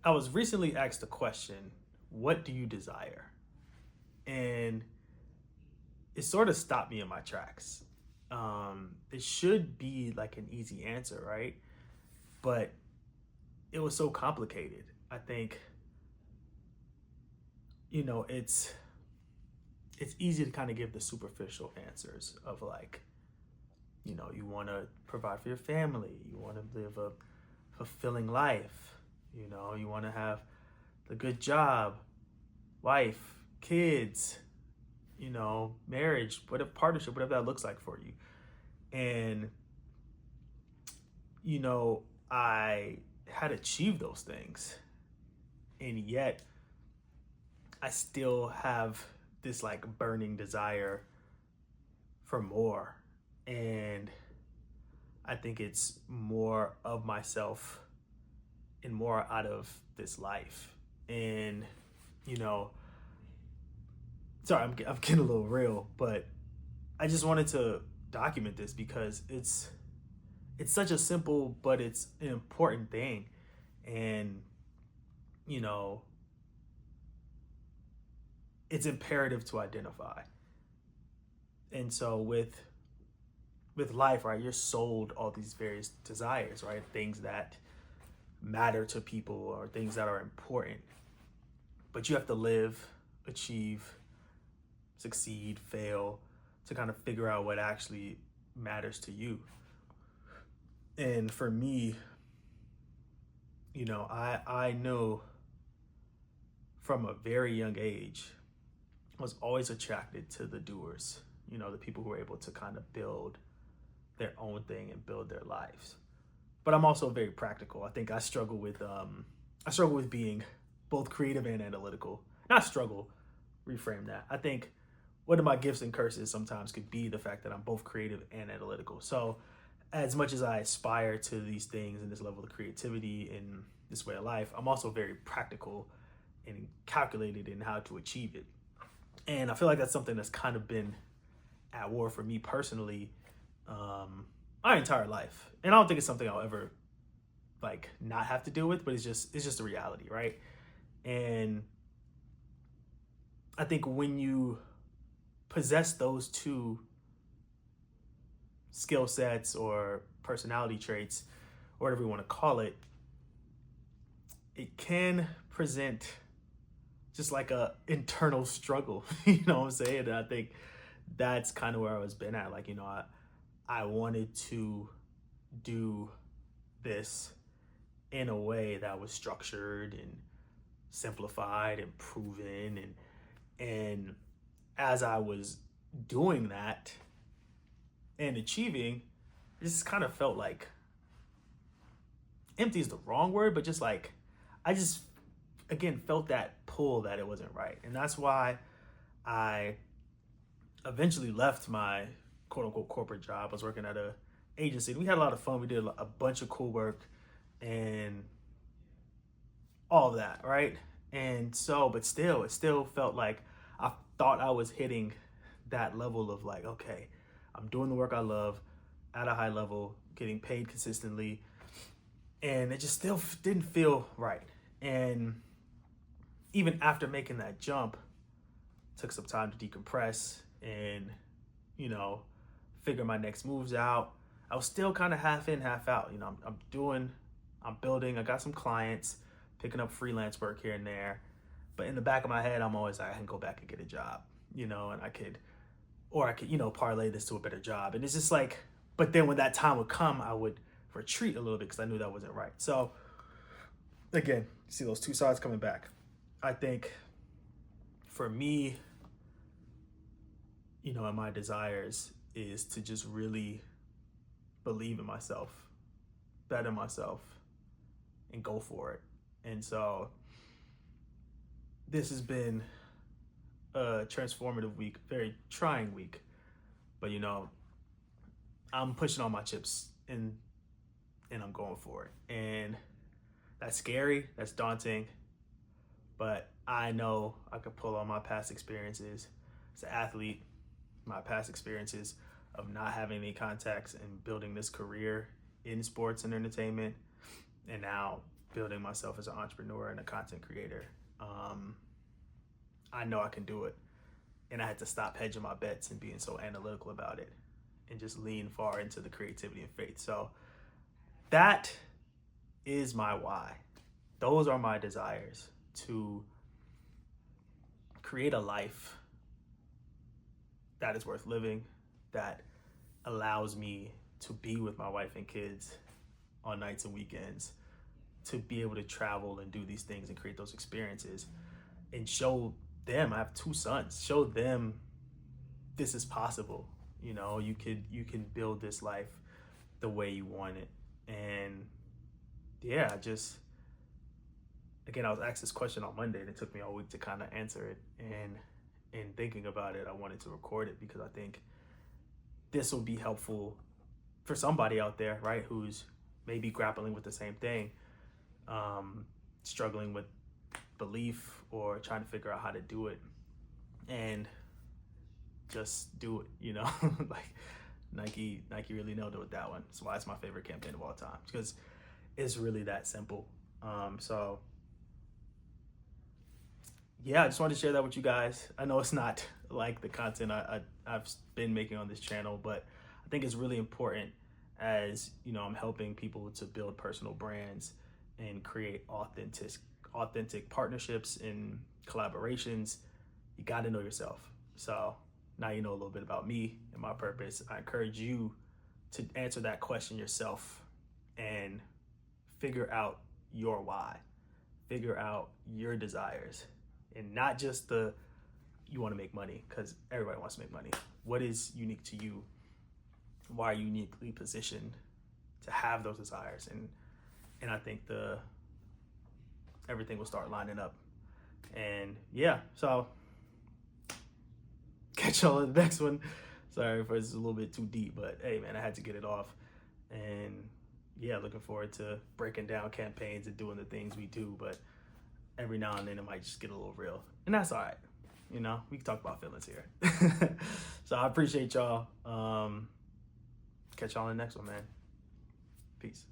I was recently asked a question, what do you desire? And it sort of stopped me in my tracks. It should be like an easy answer, right? But it was so complicated. I think, you know, it's easy to kind of give the superficial answers of like, you want to provide for your family, you want to live a fulfilling life, you want to have the good job, wife, kids, marriage, whatever partnership, whatever that looks like for you. And, you know, I had achieved those things. And yet I still have this like burning desire for more. And I think it's more of myself and more out of this life. And, you know, sorry, I'm getting a little real, but I just wanted to document this because it's such a simple, but it's an important thing. And, you know, it's imperative to identify. And so with life, right, you're sold all these various desires, right? Things that matter to people or things that are important. But you have to live, achieve, succeed, fail to kind of figure out what actually matters to you. And for me, I know from a very young age, I was always attracted to the doers, the people who are able to kind of build their own thing and build their lives. But I'm also very practical. I think I struggle with being both creative and analytical. Not struggle, reframe that. I think one of my gifts and curses sometimes could be the fact that I'm both creative and analytical. So as much as I aspire to these things and this level of creativity and this way of life, I'm also very practical and calculated in how to achieve it. And I feel like that's something that's kind of been at war for me personally my entire life. And I don't think it's something I'll ever like not have to deal with, but it's just a reality, right? And I think when you possess those two skill sets or personality traits, or whatever you want to call it, it can present just like a internal struggle. You know what I'm saying? And I think that's kind of where I was been at. Like, I wanted to do this in a way that was structured and simplified and proven, and as I was doing that and achieving, it just kind of felt like empty is the wrong word, but just like I just again felt that pull that it wasn't right. And that's why I eventually left my quote unquote corporate job. I was working at a agency. We had a lot of fun. We did a bunch of cool work and all of that, right? And so, but still, it still felt like I thought I was hitting that level of like, okay, I'm doing the work I love at a high level, getting paid consistently, and it just still didn't feel right. And even after making that jump, took some time to decompress and, figure my next moves out. I was still kind of half in, half out. I'm building, I got some clients, picking up freelance work here and there. But in the back of my head, I'm always like, I can go back and get a job, and I could, parlay this to a better job. And it's just like, but then when that time would come, I would retreat a little bit because I knew that wasn't right. So again, you see those two sides coming back. I think for me, and my desires is to just really believe in myself, bet in myself, and go for it. And so this has been a transformative week, very trying week, but I'm pushing all my chips and I'm going for it. And that's scary, that's daunting, but I know I could pull on my past experiences as an athlete, my past experiences of not having any contacts and building this career in sports and entertainment, and now building myself as an entrepreneur and a content creator. I know I can do it. And I had to stop hedging my bets and being so analytical about it and just lean far into the creativity and faith. So that is my why. Those are my desires: to create a life that is worth living, that allows me to be with my wife and kids on nights and weekends, to be able to travel and do these things and create those experiences and show them. I have 2 sons. Show them this is possible. You know, you can build this life the way you want it. And yeah, again, I was asked this question on Monday and it took me all week to kind of answer it. And in thinking about it, I wanted to record it because I think this will be helpful for somebody out there, right, who's maybe grappling with the same thing, struggling with belief or trying to figure out how to do it, and just do it, you know. Like Nike really nailed it with that one. That's why it's my favorite campaign of all time, because it's really that simple. So yeah, I just wanted to share that with you guys. I know it's not like the content I've been making on this channel, but I think it's really important, as you know, I'm helping people to build personal brands and create authentic partnerships and collaborations. You got to know yourself. So now you know a little bit about me and my purpose. I encourage you to answer that question yourself and figure out your why, figure out your desires, and not just you want to make money, because everybody wants to make money. What is unique to you? Why are you uniquely positioned to have those desires? And I think everything will start lining up. And yeah, so catch y'all in the next one. Sorry if it's a little bit too deep, but hey man, I had to get it off. And yeah, looking forward to breaking down campaigns and doing the things we do, but every now and then it might just get a little real, and that's all right. You know, we can talk about feelings here. So I appreciate y'all. Catch y'all in the next one, man. Peace.